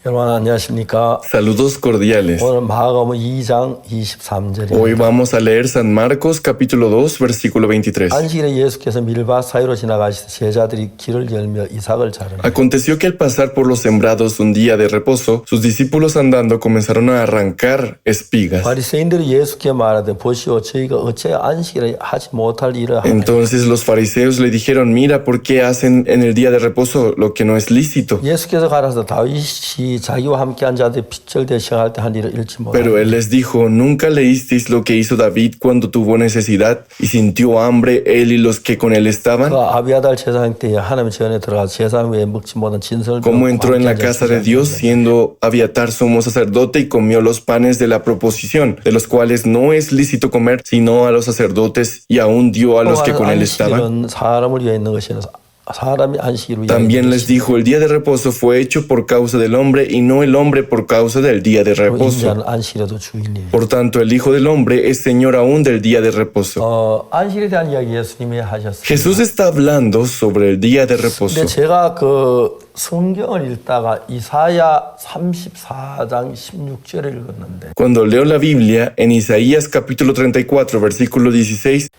여러분 안녕하십니까? Saludos cordiales. 오늘 마가복음 2장 23절입니다. Hoy vamos a leer San Marcos capítulo 2 versículo 23. 안식일에 예수께서 밀밭 사이로 지나가시되 제자들이 길을 열며 이삭을 자르니 Aconteció que al pasar por los sembrados un día de reposo, sus discípulos andando comenzaron a arrancar espigas. 바리새인들이 예수께 말하되 보시오 저희가 어째 안식일에 하지 못할 일을 하나요? Entonces los fariseos le dijeron, mira, ¿por qué hacen en el día de reposo lo que no es lícito? 예수께서 가라사 다윗이 자기와 함께한 자들이 빚절대 시행할 때 한 일을 잃지 못하고 Pero él les dijo, ¿nunca leísteis lo que hizo David cuando tuvo necesidad y sintió hambre él y los que con él estaban? 그가 아비아달 제사장 때에 하나님의 전에 들어가서 제사장 외에 먹지 못한 진설을 ¿Cómo entró en la casa de Dios siendo Abiatar sumo sacerdote y comió los panes de la proposición, de los cuales no es lícito comer, sino a los sacerdotes, y aún dio a los que con él estaban? 안식일은 사람을 위해 있는 것이 아니라 사람이 안식일을 위해 También les dijo, el día de reposo fue hecho por causa del hombre y no el hombre por causa del día de reposo. 인자는 안식일에도 주인이에요. Por tanto, el Hijo del Hombre es Señor aún del día de reposo. 안식일에 대한 이야기 예수님이 하셨어요. Jesús está hablando sobre el día de reposo. 근데 제가 그 성경을 읽다가 이사야 34장 16절을 읽었는데 Cuando leo la Biblia, en Isaías capítulo 34, versículo 16,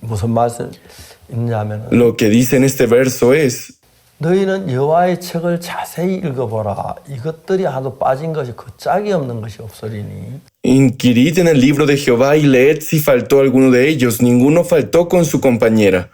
무슨 말씀 있냐면 lo que dice en este verso es, 너희는 여호와의 책을 자세히 읽어보라. 이것들이 하나도 빠진 것이 그 짝이 없는 것이 없으리니 inquirid en el libro de Jehová y leed si faltó alguno de ellos, ninguno faltó con su compañera.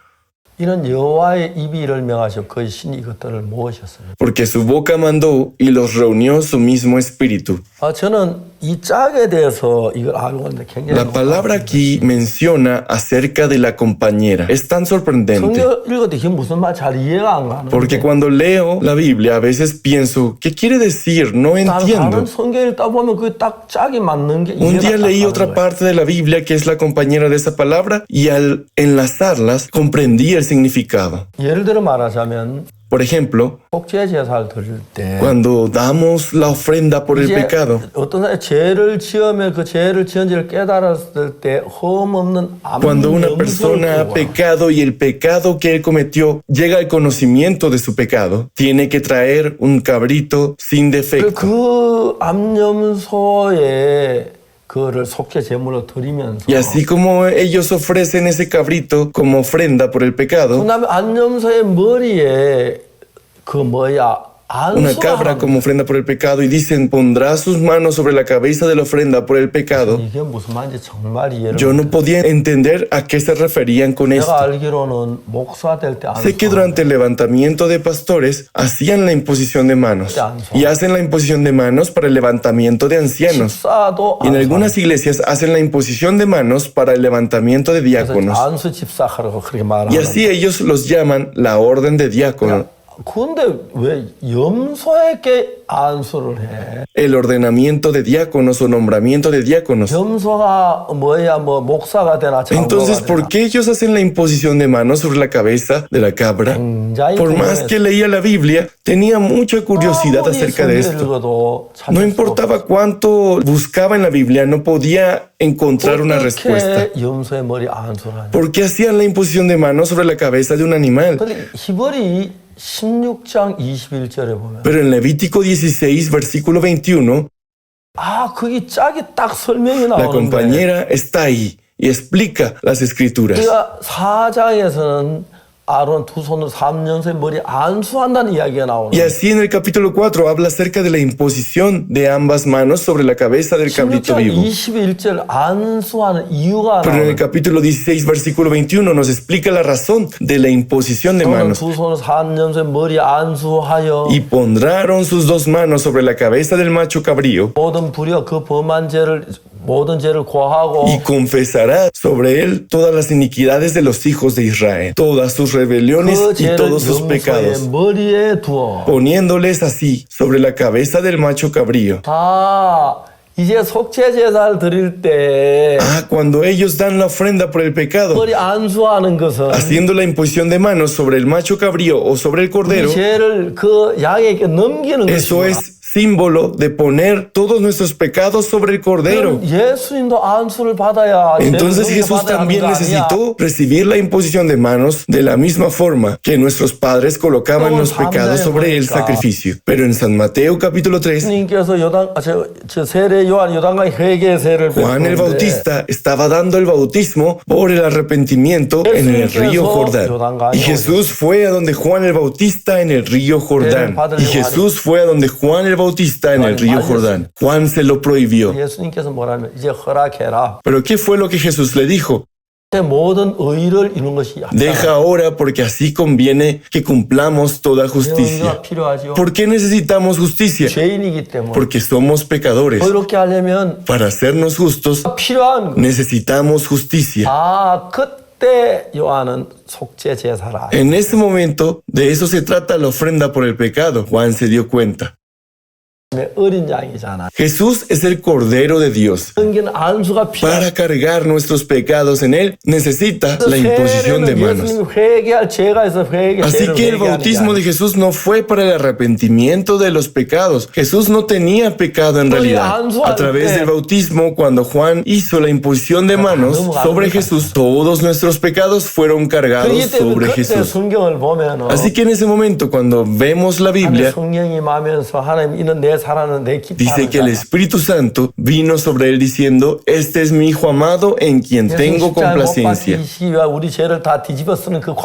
이는 여호와의 입이 이를 명하시고 그의 신이 이것들을 모으셨어요. Porque su boca mandó y los reunió su mismo espíritu. 저는 이 짝에 대해서 이걸 알고 있는데 굉장히 La palabra aquí menciona acerca de la compañera. Es tan sorprendente. 성경 읽을 때 이게 무슨 말 잘 이해가 안 가는데 Porque cuando leo la Biblia a veces pienso, ¿qué quiere decir? No entiendo. 다른 성경 읽다 보면 그 딱 짝이 맞는 게 Un día 이해가 딱 leí 가는 otra 거예요. parte de la Biblia que es la compañera de esa palabra y al enlazarlas comprendí el significado. 예를 들어 말하자면 Por ejemplo, 속죄 제사를 드릴 때 cuando damos la ofrenda por el 이제 pecado, 어떤 사람이 죄를 지으면 그 죄를 지은지를 깨달았을 때 흠 없는 cuando una 아무 persona ha 염소를 pecado y el pecado que él cometió llega al conocimiento de su pecado, tiene que traer un cabrito sin defecto. 그 암염소에 그를 속죄 제물로 드리면서 Y así como ellos ofrecen ese cabrito como ofrenda por el pecado, 그다음에 암염소의 머리에 그 una cabra como ofrenda por el pecado, y dicen, pondrá sus manos sobre la cabeza de la ofrenda por el pecado. 이게 무슨 말인지 정말 이해를 Yo no podía entender a qué se referían con esto. 내가 알기로는 목사 될 때 Sé que durante el levantamiento de pastores hacían la imposición de manos y hacen la imposición de manos para el levantamiento de ancianos. 집사도 Y en algunas iglesias hacen la imposición de manos para el levantamiento de diáconos. 안수 집사하라고 그렇게 Y 말하는 así ellos los llaman la orden de diácono. 근데 왜 염소에게 안수를 해? El ordenamiento de diáconos o nombramiento de diáconos. 염소가 목사가 되나 Entonces, 장로가 ¿por 되나? qué ellos hacen la imposición de manos sobre la cabeza de la cabra? Por más que leía la Biblia, tenía mucha curiosidad acerca de esto. No importaba cuánto buscaba en la Biblia, no podía encontrar una respuesta. 염소의 머리 안수를 하냐? ¿Por qué hacían la imposición de manos sobre la cabeza de un animal? 근데 히브리 16장 21절에 보면 Pero en Levítico 16, versículo 21, 거기 짝이 딱 설명이 la 나오는데 compañera está ahí y explica las escrituras. 우리가 4장에서는 아론 두 손으로 3년새 머리 안수한다는 이야기가 Y 나오는데 así en el capítulo 4 habla acerca de la imposición de ambas manos sobre la cabeza del cabrito 16장 vivo. 21절 안수하는 이유가 Pero en el 나오는데 capítulo 16, versículo 21 nos explica la razón de la imposición de 너는 manos. 두 손으로 3년새 머리 안수하여 Y pondrán sus dos manos sobre la cabeza del macho cabrío 모든 불의와 그 범한 죄를 모든 죄를 고하고 y confesará sobre él todas las iniquidades de los hijos de Israel, todas sus rebeliones 그 y 죄를 todos sus 염소의 pecados, 머리에 두어 poniéndoles así sobre la cabeza del macho cabrío. 이제 속죄 제사를 드릴 때 Cuando ellos dan la ofrenda por el pecado, 머리 안수하는 것은 haciendo la imposición de manos sobre el macho cabrío o sobre el 이 cordero, 죄를 그 양에게 넘기는 eso 것이구나. es símbolo de poner todos nuestros pecados sobre el Cordero. 예수님도 안수를 받아야 Entonces Jesús también necesitó recibir la imposición de manos de la misma forma que nuestros padres colocaban los pecados sobre el sacrificio. Pero en San Mateo capítulo 3, Juan el Bautista estaba dando el bautismo por el arrepentimiento en el río Jordán. Y Jesús fue a donde Juan el Bautista en el río Jordán. Y Jesús fue a donde Juan el Bautista en el río Jordán. Juan se lo prohibió. Pero ¿qué fue lo que Jesús le dijo? Deja ahora porque así conviene que cumplamos toda justicia. ¿Por qué necesitamos justicia? Porque somos pecadores. Para hacernos justos necesitamos justicia. En ese momento, de eso se trata la ofrenda por el pecado. Juan se dio cuenta. Jesús es el Cordero de Dios. Para cargar nuestros pecados en Él, necesita la imposición de manos. Así que el bautismo de Jesús no fue para el arrepentimiento de los pecados. Jesús no tenía pecado en realidad. A través del bautismo, cuando Juan hizo la imposición de manos sobre Jesús, todos nuestros pecados fueron cargados sobre Jesús. Así que en ese momento, cuando vemos la Biblia, dice que el Espíritu Santo vino sobre él diciendo: este es mi Hijo amado en quien tengo complacencia.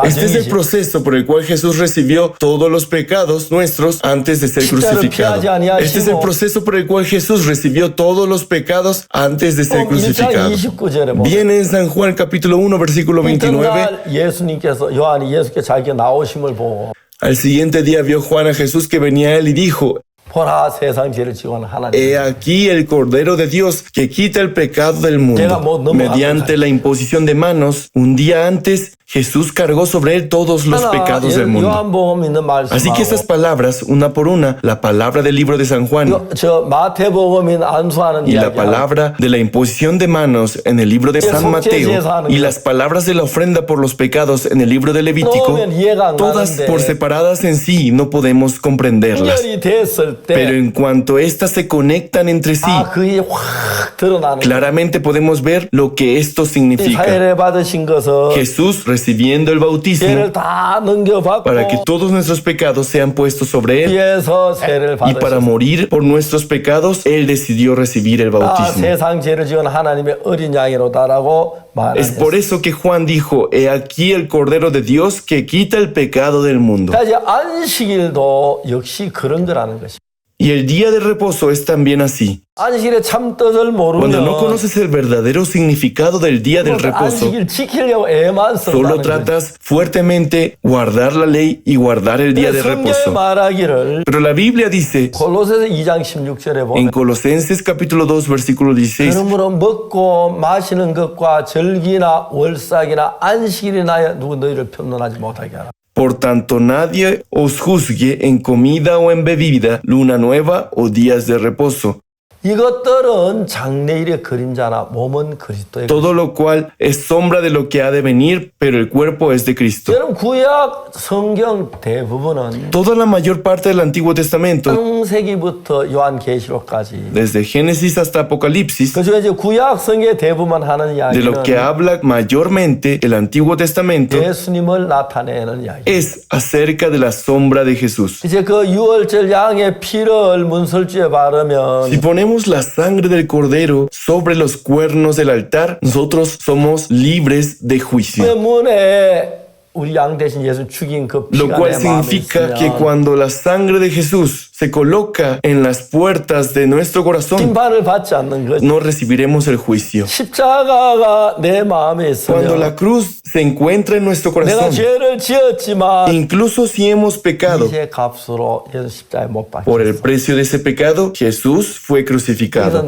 Este es el proceso por el cual Jesús recibió todos los pecados nuestros antes de ser crucificado. Este es el proceso por el cual Jesús recibió todos los pecados antes de ser crucificado. Viene en San Juan capítulo 1 versículo 29. Al siguiente día vio Juan a Jesús que venía a él y dijo: he aquí el Cordero de Dios que quita el pecado del mundo. Mediante la imposición de manos, un día antes, Jesús cargó sobre él todos los pecados del mundo. Así que estas palabras, una por una, la palabra del libro de San Juan y la palabra de la imposición de manos en el libro de San Mateo y las palabras de la ofrenda por los pecados en el libro de Levítico, todas por separadas en sí no podemos comprenderlas. Pero en cuanto éstas se conectan entre sí, claramente podemos ver lo que esto significa. Jesús recibiendo el bautismo para que todos nuestros pecados sean puestos sobre él, y para morir por nuestros pecados, él decidió recibir el bautismo. Es por eso que Juan dijo: he aquí el Cordero de Dios que quita el pecado del mundo. Y el día de reposo es también así. Cuando no conoces el verdadero significado del día del reposo, solo tratas fuertemente guardar la ley y guardar el día de reposo. Pero la Biblia dice en Colosenses capítulo 2 versículo 16: por tanto, nadie os juzgue en comida o en bebida, luna nueva o días de reposo. Todo lo cual es sombra de lo que ha de venir, pero el cuerpo es de Cristo. Toda la mayor parte del Antiguo Testamento, desde Génesis hasta Apocalipsis, de lo que habla mayormente el Antiguo Testamento es acerca de la sombra de Jesús. Si ponemos la sangre del Cordero sobre los cuernos del altar, nosotros somos libres de juicio. Lo cual significa que cuando la sangre de Jesús se coloca en las puertas de nuestro corazón, no recibiremos el juicio. Cuando la cruz se encuentra en nuestro corazón, incluso si hemos pecado, por el precio de ese pecado, Jesús fue crucificado.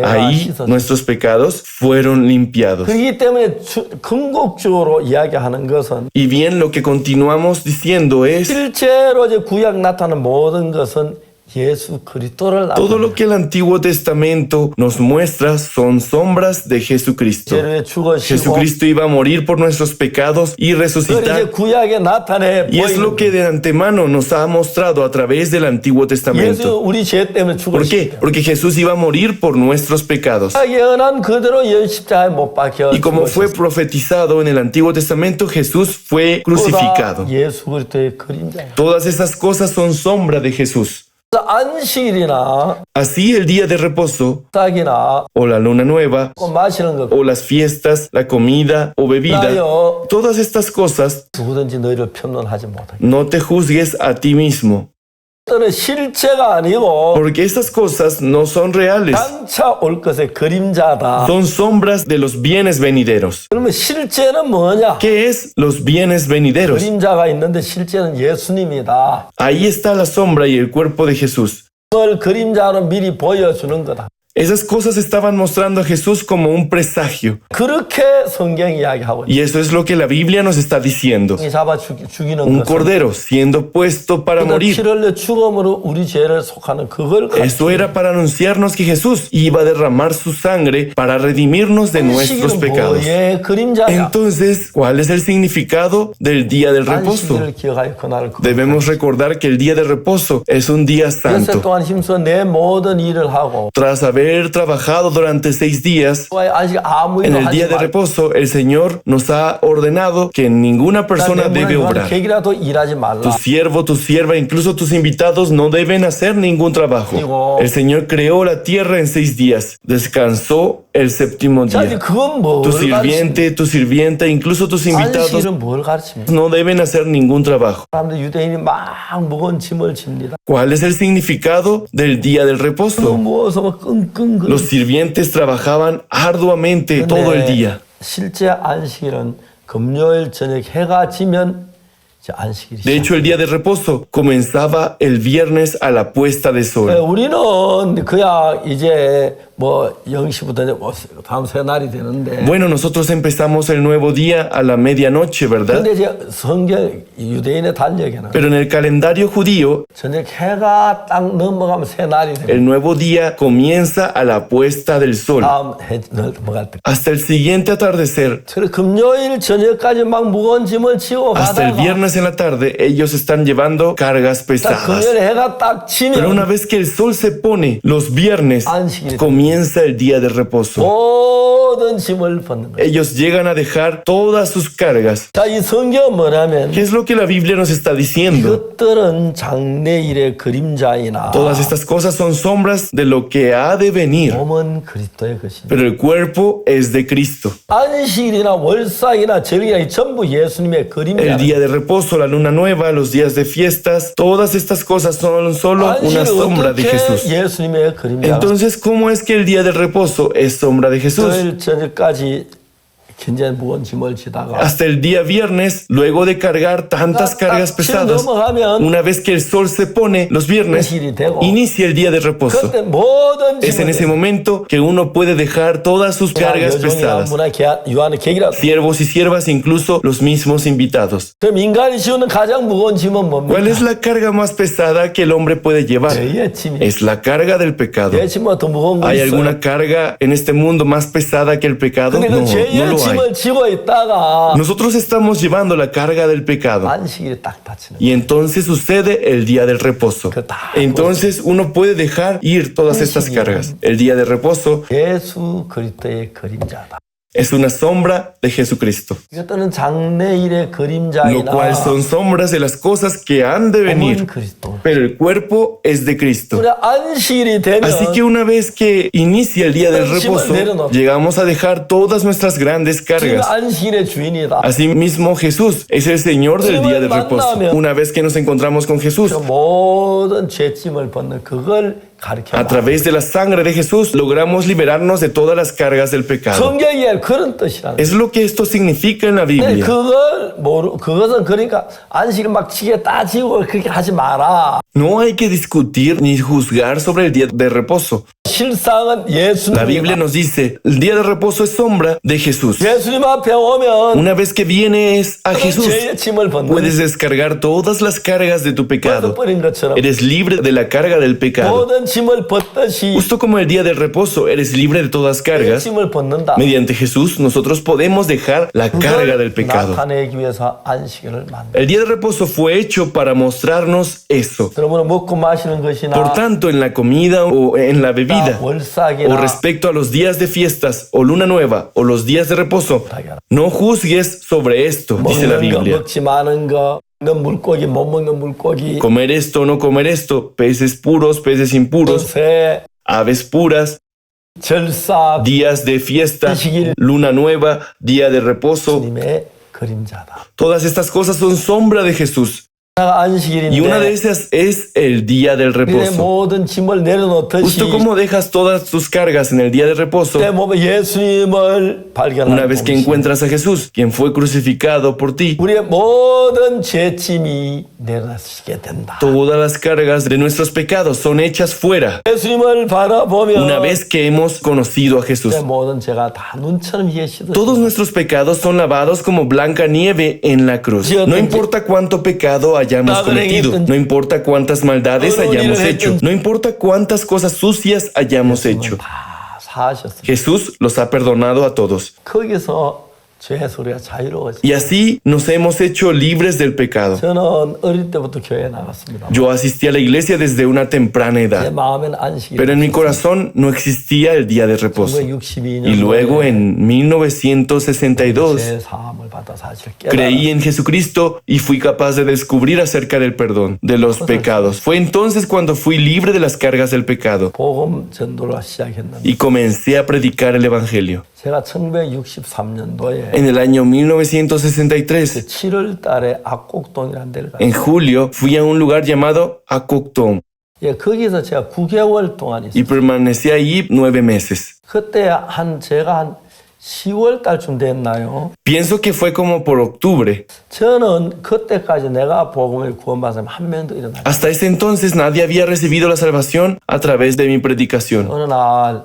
Ahí nuestros pecados fueron limpiados. Y bien, lo que continuamos diciendo es 예수 그리스도를 Todo lo que el Antiguo Testamento nos muestra son sombras de Jesucristo. 죄로에 죽으시고 Jesucristo iba a morir por nuestros pecados y 그걸 이제 resucitar. 구약에 나타내 Y es lo 보이는 que de antemano nos ha mostrado a través del Antiguo 예수 Testamento. 우리 죄 때문에 ¿Por qué? 죽으시고 Porque Jesús iba a morir por nuestros pecados. 예언한 그대로 십자가에 못 박혀 Y como fue 죽으셨어요. profetizado en el Antiguo Testamento, Jesús fue crucificado. 예수 그리스도의 그림자예요. Todas esas cosas son sombra de Jesús. 안식일이나 Así el día de reposo, 딱이나 o la luna nueva, 마시는 거 o las fiestas, la comida o bebida, 나요 todas estas cosas, 누구든지 너희를 편론하지 못하게. no te juzgues a ti mismo, 또는 실체가 아니고 porque estas cosas no son reales, 장차 올 것의 그림자다. son sombras de los bienes venideros. 그러면 실제는 뭐냐? ¿Qué es los bienes venideros? 그림자가 있는데 실제는 예수님이다. Ahí está la sombra y el cuerpo de Jesús. 그걸 그림자로 미리 보여주는 거다. Esas cosas estaban mostrando a Jesús como un presagio. 그렇게 성경이 이야기하고 있다. Y eso es lo que la Biblia nos está diciendo. 잡아 죽이는 Un 것은 cordero siendo puesto para morir. 피를 흘려 죽음으로 우리 죄를 속하는 그걸 Eso era para anunciarnos que Jesús iba a derramar su sangre para redimirnos de nuestros 안식일은 pecados. 뭐의 그림자야? Entonces, ¿cuál es el significado del día del reposo? 안식일을 기억하여 그날을 Debemos recordar que el día de reposo es un día 엿새 santo. 동안 힘써 내 모든 일을 하고 Tras haber trabajado durante 6 días, 안식 아무 en 일도 el 하지 día de 말고 reposo, el Señor nos ha ordenado que ninguna persona debe obrar. 객이라도 일하지 말라. Tu siervo, tu sierva, incluso tus invitados no deben hacer ningún trabajo. El Señor creó la tierra en 6 días. Descansó el séptimo 자, 이제 día. 그건 뭘 Tu 가르치는 sirviente, tu sirvienta, incluso tus invitados 안식일은 뭘 가르칩니까? no deben hacer ningún trabajo. 사람들 유대인이 막 무거운 짐을 집니다. ¿Cuál es el significado del día del 너무 reposo? 무거워서 막 끙끙 Los sirvientes trabajaban arduamente todo el día. 실제 안식일은 금요일 저녁 해가 지면 이제 안식일이 De hecho, el día de reposo comenzaba el viernes a la puesta de sol. 우리는 그야 이제 뭐 0시부터 다음 새 날이 되는데 Bueno, nosotros empezamos el nuevo día a la medianoche, ¿verdad? 근데 이제 성경 유대인의 달력에는 Pero en el calendario judío, 저녁 해가 딱 넘어가면 새 날이 됩니다. el nuevo día comienza a la puesta del sol. 다음 해 넘어갈 때. Hasta el siguiente atardecer, 그래 금요일 저녁까지 막 무거운 짐을 지고 hasta el 가다가 viernes en la tarde, ellos están llevando cargas 딱 pesadas. 금요일 해가 딱 Pero una 지면 vez que el sol se pone, los viernes 안식일이 comienza el día de reposo. 모든 짐을 벗는 거예요. Ellos llegan a dejar todas sus cargas. 자, 이 성경은 뭐냐면 ¿Qué es lo que la Biblia nos está diciendo? 이것들은 장래일의 그림자이나 Todas estas cosas son sombras de lo que ha de venir, 몸은 그리스도의 것이니 pero el cuerpo es de Cristo. 안식일이나 월삭이나 절기나 이 전부 예수님의 El 그림자. día de reposo, la luna nueva, los días de fiestas, todas estas cosas son solo una 안식일은 sombra de 어떻게 Jesús. 예수님의 그림자. Entonces, ¿cómo es que el día del reposo es sombra de Jesús? 토요일 저녁까지 굉장히 무거운 짐을 지다가 Hasta el día viernes, luego de cargar tantas cargas pesadas, una vez que el sol se pone, los viernes, inicia el día de reposo. 그때 모든 Es en ese 짐을 momento que uno puede dejar todas sus cargas pesadas. 유한의 객이라도. Siervos y siervas, incluso los mismos invitados. 그럼 인간이 지우는 가장 무거운 짐은 ¿Cuál es 뭡니까? la carga más pesada que el hombre puede llevar? 죄의 짐이. Es la carga del pecado. 죄의 짐보다 더 무거운 거 ¿Hay 있어요? alguna carga en este mundo más pesada que el pecado? 근데 No, 그 no 죄의 lo hay. 짐을 지고 있다가 Nosotros estamos llevando la carga del pecado. 안식일이 딱 닫히는. Y entonces sucede el día del reposo. Entonces uno puede dejar ir todas estas cargas. El día de reposo 예수 그리스도의 그림자다. es una sombra de Jesucristo, 이것들은 장래일의 lo 그림자이나 cual son sombras de las cosas que han de 몸은 venir. 그리스도. Pero el cuerpo es de Cristo. 우리 안식일이 되면 Así que una vez que inicia el día del reposo, llegamos a dejar todas nuestras grandes 지금 cargas. 안식일의 주인이다. Asimismo, Jesús es el Señor del día del reposo. Una vez que nos encontramos con Jesús, 그 모든 죄짐을 벗는 그걸 가르쳐. a través de la sangre de Jesús, logramos liberarnos de todas las cargas del pecado. 성경에 그런 뜻이라. Es lo que esto significa en la Biblia. 그것은 그러니까 안식일 막 지게 따지고 그렇게 하지 마라. No hay que discutir ni juzgar sobre el día de reposo. 실상은 La Biblia 예수님. nos dice, el día de reposo es sombra de Jesús. 예수님 앞에 오면 Una vez que vienes a Jesús, 죄의 짐을 벗는 puedes descargar todas las cargas de tu pecado. 버린 것처럼 Eres libre de la carga del pecado. 모든 짐을 벗듯이 Justo como el día del reposo, eres libre de todas 죄의 cargas. 짐을 벗는다. Mediante Jesús, nosotros podemos dejar la carga del pecado. 나타내기 위해서 안식일을 만든. El día de reposo fue hecho para mostrarnos eso. 여러분은 먹고 마시는 것이나 Por tanto, en la comida o en la bebida, o 월삭이나 respecto a los días de fiestas o luna nueva o los días de reposo, no juzgues sobre esto, dice la 먹는 거 Biblia. 먹지 마는 거, 먹는 물고기 못 먹는 물고기, Comer esto o no comer esto, peces puros, peces impuros, 새, aves puras, 절사, días de fiesta, luna nueva, día de reposo. 주님의 그림자다. Todas estas cosas son sombra de Jesús. Y una de 안식일인데 esas es el día del 내 reposo. 모든 짐을 내려놓듯이 Justo como dejas todas tus cargas en el día de reposo, 내 몸에 예수님을 una 발견하는 vez que 동시에 encuentras a Jesús, quien fue crucificado por ti, 우리의 모든 죄짐이 내려지게 된다. todas las cargas de nuestros pecados son hechas fuera. 예수님을 바라보면 Una vez que hemos conocido a Jesús, 내 모든 죄가 다 눈처럼 예시듯이 todos nuestros pecados son lavados como blanca nieve en la cruz. No importa cuánto pecado hayamos cometido, no importa cuántas maldades hayamos hecho, no importa cuántas cosas sucias hayamos hecho. 다 사하셨습니다. Jesús los ha perdonado a todos. 거기서 죄에서 우리가 자유로워졌어요. Y así nos hemos hecho libres del pecado. 저는 어릴 때부터 교회에 나갔습니다. Yo asistí a la iglesia desde una temprana 내 edad, 마음에는 안식이 pero en mi corazón no existía el día de reposo. 1962년 Y luego en 1962 제 사함을 받아 사실 creí en Jesucristo y fui capaz de descubrir acerca del perdón de los pecados. Fue entonces cuando fui libre de las cargas del pecado 복음 전도를 시작했는데 y comencé a predicar el Evangelio. 제가 1963년도에 En el año 1963, 7월 달에 악곡동이라는 데를 en 갔어요. julio, fui a un lugar llamado Acoctón 예, 거기서 제가 9개월 동안 y 있었어요. permanecí allí 9 meses. 그때 제가 한 10월 달쯤 됐나요? Pienso que fue como por octubre. 저는 그때까지 내가 복음을 구원받은 사람 한 명도 일어나지 않았어요. Hasta ese entonces nadie había recibido la salvación a través de mi predicación. 어느 날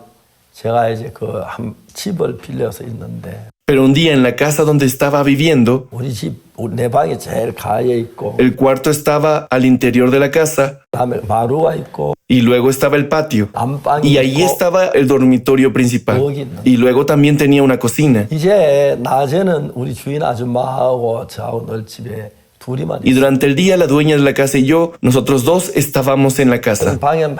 제가 이제 그 한 집을 빌려서 있는데 Pero un día en la casa donde estaba viviendo, 우리 집 내 방이 제일 가에 있고 el cuarto estaba al interior de la casa 그다음에 마루가 있고 y luego estaba el patio. 안방이 Y ahí 있고 estaba el dormitorio principal. Y luego también tenía una cocina. 이제 낮에는 우리 주인 아줌마하고 저하고 늘 집에 둘이만 Y durante el día la dueña de la casa y yo, nosotros dos estábamos en la casa. 방에 막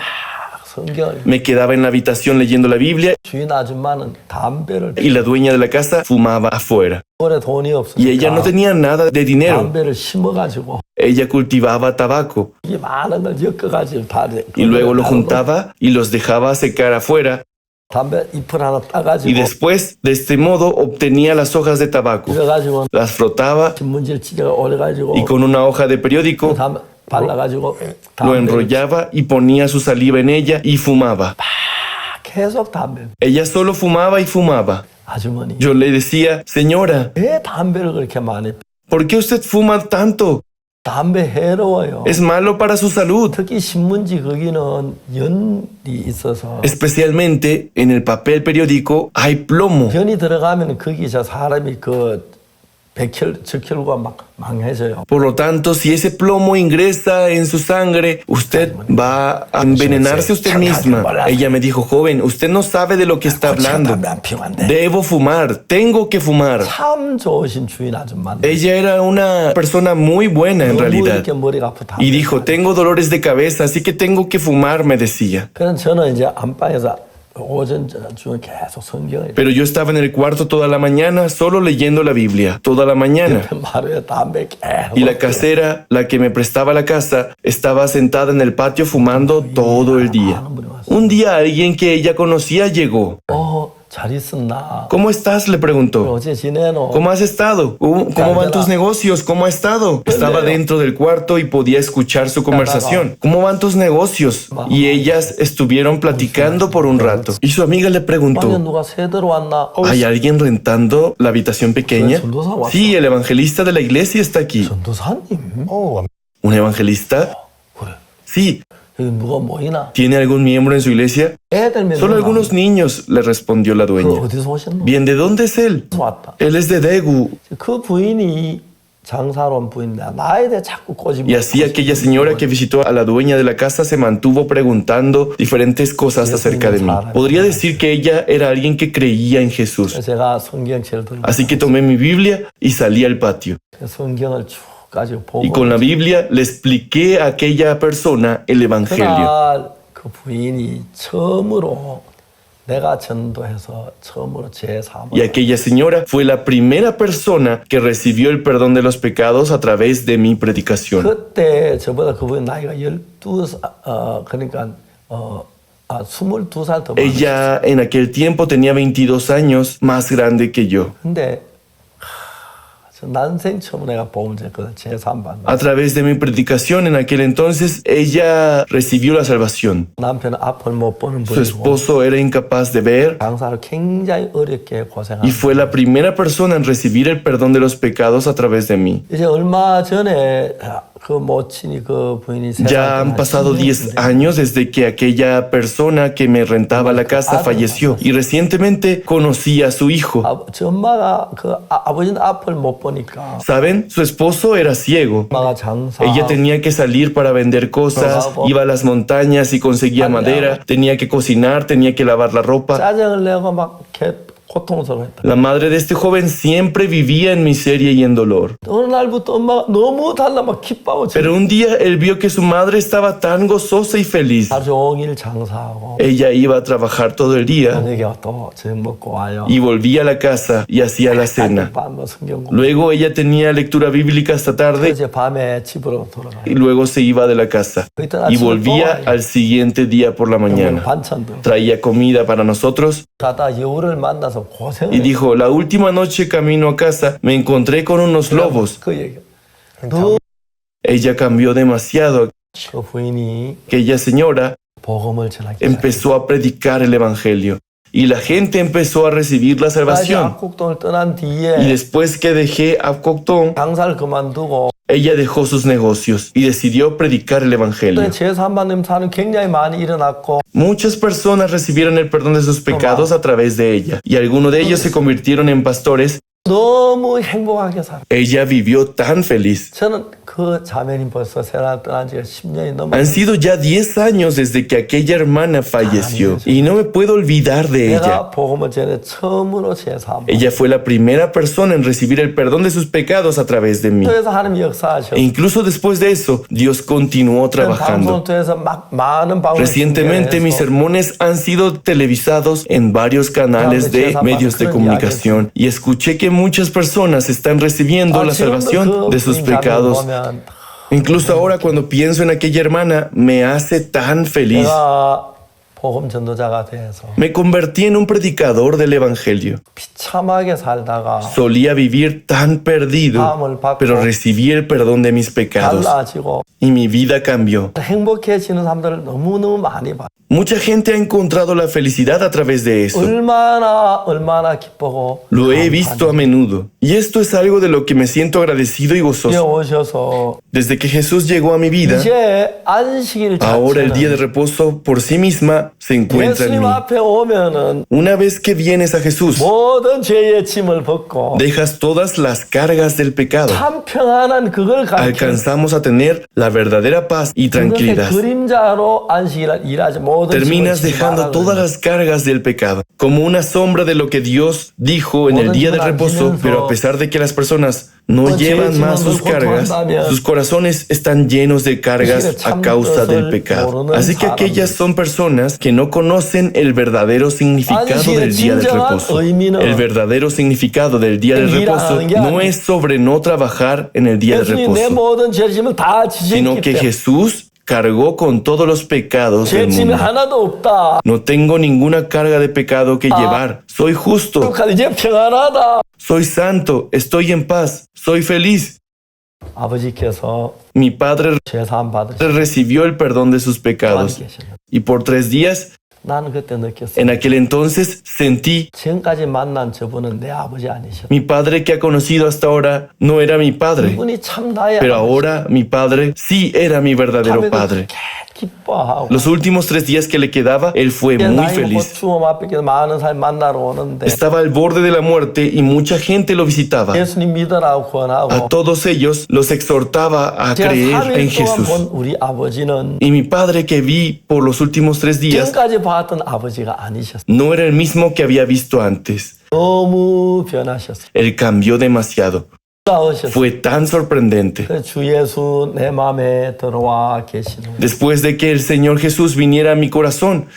성경을 Me quedaba en la habitación leyendo la Biblia 주인 아줌마는 담배를 y la dueña de la casa fumaba afuera. 오래 돈이 Y ella no 없으니까 tenía nada de dinero. 담배를 심어가지고 Ella cultivaba tabaco 이게 많은 걸 엮어가지고 다 y luego lo juntaba y los dejaba secar afuera. 담배 잎을 하나 Y 따가지고 después, de este modo, obtenía las hojas de tabaco, 그래가지고 las frotaba 신문지를 찢어 올려가지고 y con una hoja de periódico 담배 발라가지고 lo 담배를 enrollaba y ponía su saliva en ella y fumaba. 계속 담배 Ella solo fumaba y fumaba. 아주머니 Yo le decía, señora, 왜 담배를 그렇게 많이 ¿por qué usted fuma tanto? 담배 해로워요. Es malo para su salud. 특히 신문지 거기는 연이 있어서 Especialmente en el papel periódico hay plomo. 연이 들어가면 거기 저 사람이 그 적혈구가 막 망해져요. Por lo tanto, si ese plomo ingresa en su sangre, usted va a envenenarse usted misma. Ella me dijo, joven, usted no sabe de lo que está hablando. 담배 안 피우면 안 돼. Debo fumar, tengo que fumar. 참 좋으신 주인 아줌마인데 Ella era una persona muy buena en 너무 realidad. 이렇게 머리가 아프다. Y dijo, tengo dolores de cabeza, así que tengo que fumar, me decía. 그래서 저는 이제 안방에서 오전 중에 계속 성경을 Pero yo estaba en el cuarto toda la mañana, solo leyendo la Biblia, toda la mañana. 마루에 담배 계속 Y la casera, la que me prestaba la casa, estaba sentada en el patio fumando todo el día. Un día alguien que ella conocía llegó. 잘 있었나? ¿Cómo estás?, le preguntó. 어제 지내노? ¿Cómo has estado? ¿Cómo van tus negocios? ¿Cómo ha estado? Estaba dentro del cuarto y podía escuchar su conversación. ¿Cómo van tus negocios? Y ellas estuvieron platicando por un rato. Y su amiga le 방에 preguntó, 누가 새들어 왔나? ¿hay alguien rentando la habitación pequeña? Sí, el evangelista de la iglesia está aquí. 전도사님? ¿Un evangelista? 그래. Sí. 여기 누가 모이나? ¿Tiene algún miembro en su iglesia? 애들 몇 Solo 명 algunos niños, le respondió la 그 dueña. 어디서 오셨노? Bien, ¿de dónde es él? 왔다. Él es de Daegu. 그 부인이 장사로 온 부인인데 나에 대해 자꾸 꼬집어. Y así aquella señora que visitó a la dueña de la casa se mantuvo preguntando diferentes cosas acerca de mí. Podría decir que ella era alguien que creía en Jesús. 제가 성경책을 들고 Así que tomé mi Biblia y salí al patio. 성경을 쭉 가지고 보고 Y con la Biblia le expliqué a aquella persona el Evangelio. 그날 그 부인이 처음으로 내가 전도해서 처음으로 제3을 Y aquella señora fue la primera persona que recibió el perdón de los pecados a través de mi predicación. 그때 저보다 그분 나이가 22살 더 많았어요. Ella en aquel tiempo tenía 22 años más grande que yo. 근데 저 난생 처음 내가 복음을 전했거든. 제3반. A través de mi predicación en aquel entonces, ella recibió la salvación. 남편은 앞을 못 보는 Su 분이고 esposo era incapaz de ver 장사를 굉장히 어렵게 y 고생하고 fue la primera persona en recibir el perdón de los pecados a través de mí. 이제 얼마 전에 그 모친이 그 부인이 Ya han pasado 10 años desde que aquella persona que me rentaba la casa falleció y recientemente conocí a su hijo. 저 엄마가 그 아버지는 앞을 못 보니까 ¿Saben? Su esposo era ciego. 엄마가 장사 Ella tenía que salir para vender cosas, iba a las montañas y conseguía madera, tenía que cocinar, tenía que lavar la ropa. 짜증을 내고 막 이렇게 고통스러워했다. La madre de este joven siempre vivía en miseria y en dolor. 어느 날부터 엄마가 너무 달라 막 기뻐하고 Pero un día él vio que su madre estaba tan gozosa y feliz. 하루 종일 장사하고 Ella iba a trabajar todo el día 저녁에 또 저녁 먹고 와요. y volvía a la casa y hacía la cena. 밤뭐 성경 공부. Luego ella tenía lectura bíblica hasta tarde 이제 밤에 집으로 돌아가요. y luego se iba de la casa y volvía al siguiente día por la mañana. 반찬도 Traía comida para nosotros 가다 여우를 만나서 고생을 y dijo, la última noche camino a casa me encontré con unos lobos. 그 얘기. 너 Ella cambió demasiado. 그 부인이 Aquella señora 복음을 전하기 empezó a predicar el evangelio y la gente empezó a recibir la 다시 salvación. 압곡동을 떠난 Y 뒤에 después que dejé Abcoctón, 장사를 그만두고 ella dejó sus negocios y decidió predicar el evangelio. 제3반 사는 굉장히 많이 일어났고 Muchas personas recibieron el perdón de sus pecados a través de ella y algunos de ellos se convirtieron en pastores. 너무 행복하게 살아. Ella vivió tan feliz. 저는 그 자매님 벌써 세상을 떠난 지가 10년이 넘었어요. Han sido ya 10 años desde que aquella hermana falleció y no me puedo olvidar de ella. 내가 복음을 전해 처음으로 제3반. Ella fue la primera persona en recibir el perdón de sus pecados a través de mí. 그래서 하나님 역사하셨어요. E incluso después de eso, Dios continuó trabajando. 방송을 통해서 막 많은 방송을 Recientemente mis sermones han sido televisados en varios canales de medios de comunicación y escuché que muchas personas están recibiendo la salvación de sus pecados. Incluso ahora cuando pienso en aquella hermana me hace tan feliz. 내가 복음 전도자가 돼서 Me convertí en un predicador del evangelio. 비참하게 살다가 Solía vivir tan perdido, pero recibí el perdón de mis pecados 달라지고 y mi vida cambió. 행복해지는 사람들을 너무너무 많이 봐. Mucha gente ha encontrado la felicidad a través de eso. 얼마나 기쁘고 Lo he visto a menudo. Y esto es algo de lo que me siento agradecido y gozoso. 오셔서 Desde que Jesús llegó a mi vida, 이제 안식일 ahora el día de 자체는 reposo por sí misma se encuentra en 예수님 mí. 앞에 오면은 Una vez que vienes a Jesús, 모든 죄의 짐을 벗고 dejas todas las cargas del pecado. 참 평안한 그걸 가르쳐 Alcanzamos a tener la verdadera paz y 그것의 tranquilidad. 그림자로 안식일 일하지 모든 Terminas 짐을 지고 dejando 나가는 todas las cargas del pecado, como una sombra de lo que Dios dijo en el día del reposo, pero a pesar de que las personas no llevan más sus cargas, sus corazones están llenos de cargas a causa del pecado. Así que aquellas son personas que no conocen el verdadero significado del día del reposo. El verdadero significado del día del reposo no es sobre no trabajar en el día del 예수님 내 reposo, 모든 죄 짐을 다 sino 지셨기 que 때문에 Jesús cargó con todos los pecados del 죄 짐이 mundo. 하나도 없다. No tengo ninguna carga de pecado que llevar. Soy justo, 이제 평안하다. soy santo, estoy en paz, soy feliz. 아버지께서 Mi padre 죄 사함 받으시고 recibió el perdón de sus pecados 계셨는데 y por 3 días 나는 그때 느꼈어요. En aquel entonces sentí, 지금까지 만난 저분은 내 아버지 아니셨어. mi padre que ha conocido hasta ahora no era mi padre, 이분이 참 나의 pero 아버지. ahora mi padre sí era mi verdadero 밤에도 padre. 기뻐하고. Los últimos 3 días que le quedaba, él fue muy 나이 먹고 feliz. 죽음 앞에 많은 사람이 만나러 오는데 Estaba al borde de la muerte y mucha gente lo visitaba. 예수님 믿으라고 권하고 A todos ellos los exhortaba a 제가 creer en 3일 동안 Jesús. 본 우리 아버지는 Y mi padre que vi por los últimos 3 días 지금까지 봤던 아버지가 아니셨어요. no era el mismo que había visto antes. 너무 변하셨어요. Él cambió demasiado. 놀라우셨어요. Fue tan sorprendente. 그래서 주 예수 내 마음에 들어와 계시는 Después de que el Señor Jesús viniera a mi corazón,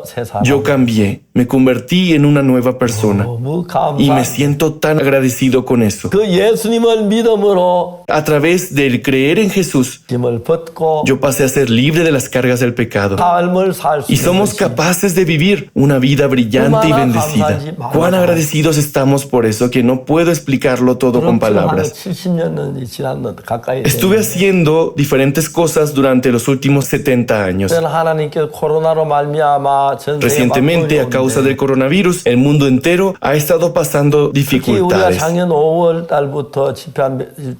새 사람. yo cambié, me convertí en una nueva persona 너무 y me 감사. siento tan agradecido con eso. 그 예수님을 믿음으로 A través del creer en Jesús, 짐을 벗고 yo pasé a ser libre de las cargas del pecado. 삶을 살 수 Y 있는 somos 것이 capaces de vivir una vida brillante y bendecida. Cuán agradecidos estamos por eso que no puedo explicarlo todo con 그런 palabras. 70년이 지났는데 가까이 Estuve haciendo diferentes cosas durante los últimos 70 años. 되면 하나님께 코로나로 말미암아 전 세계 Recientemente, a causa del coronavirus, el mundo entero ha estado pasando 특히 우리가 dificultades. 작년 5월 달부터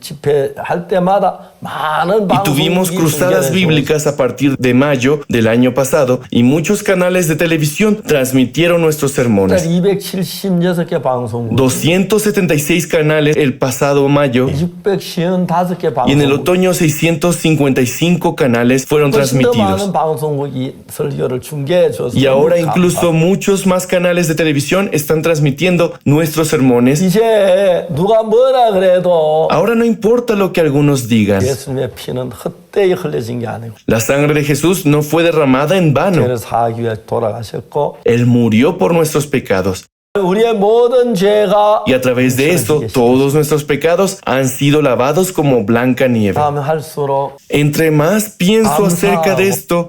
집회할 때마다 많은 Y tuvimos 방송국이 cruzadas 중계해서 bíblicas a partir de mayo del año pasado y muchos canales de televisión transmitieron nuestros sermones. 276개 방송국 276 canales el pasado mayo 655개 y en el 방송국 otoño 655 canales fueron 훨씬 더 transmitidos. 많은 방송국이 설교를 중계해 줘서 Y ahora incluso muchos más canales de televisión están transmitiendo nuestros sermones. 이제 누가 뭐라 그래도 Ahora no importa lo que algunos digan. 예수님의 피는 헛되이 흘려진 게 아니고 La sangre de Jesús no fue derramada en vano. 죄를 사하기 위해 돌아가셨고 Él murió por nuestros pecados. 우리의 모든 죄가 Y a través de esto, todos nuestros pecados han sido lavados como blanca nieve. 다음에 할수록 Entre más pienso acerca de esto,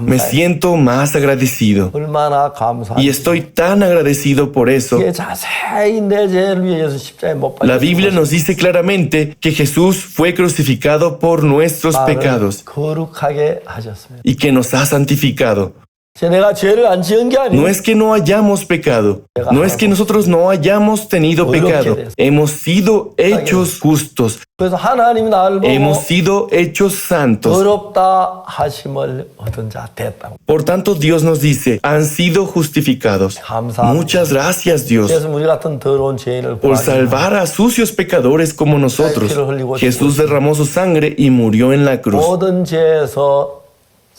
me 감사해. siento más agradecido. 얼마나 감사해. Y estoy tan agradecido por eso. 이게 자세히 내 죄를 위해 예수 십자가에 못 La 박혀 Biblia nos dice claramente que Jesús fue crucificado por nuestros pecados 거룩하게 하셨습니다. y que nos ha santificado. 내가 죄를 안 지은 게 No 아니에요. es que no hayamos pecado, no es que nosotros no hayamos tenido pecado, hemos sido hechos justos, 그래서 하나님이 나를 보고 hemos sido hechos santos. 어렵다 하심을 얻은 자 됐다고. Por tanto, Dios nos dice, han sido justificados. 감사합니다. Muchas gracias, Dios, 그래서 우리 같은 더러운 죄인을 por 구하기 salvar a sucios pecadores como nosotros. Jesús derramó su sangre y murió en la cruz. 모든 죄에서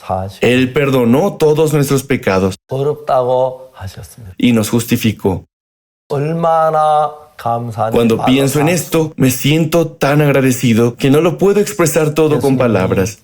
사하시고 Él perdonó todos nuestros pecados 어렵다고 하셨습니다. y nos justificó. 얼마나 감사한지 Cuando pienso en esto, me siento tan agradecido que no lo puedo expresar todo con palabras.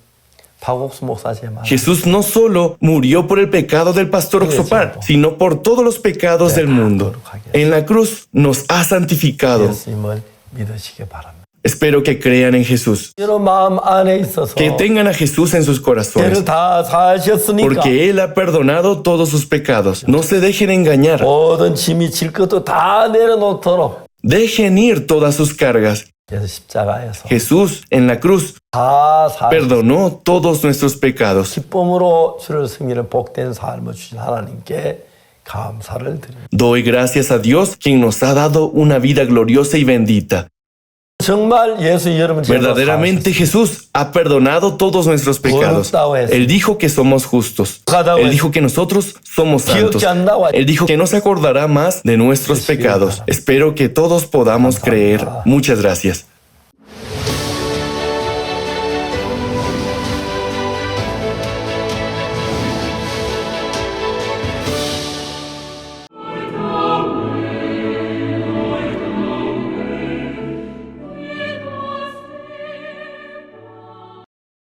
박옥수 목사님 말 Jesús no solo murió por el pecado del pastor Oxopar, sino por todos los pecados del mundo. En la cruz nos ha santificado. 예수님을 믿으시기 바랍니다. Espero que crean en Jesús, 여러분 마음 안에 있어서 que tengan a Jesús en sus corazones, 죄를 다 사하셨으니까 porque Él ha perdonado todos sus pecados. No se dejen engañar, 모든 짐이 질 것도 다 내려놓도록 dejen ir todas sus cargas. 그래서 십자가에서 Jesús en la cruz 다 사. perdonó todos nuestros pecados. 기쁨으로 주를 승리를 복된 삶을 주신 하나님께 감사를 드립니다. Doy gracias a Dios, quien nos ha dado una vida gloriosa y bendita. 정말 예수 여러분 Verdaderamente Jesús ha perdonado todos nuestros pecados. Él dijo que somos justos. Él dijo que nosotros somos santos. Él dijo que no se acordará más de nuestros pecados. Espero que todos podamos creer. Muchas gracias.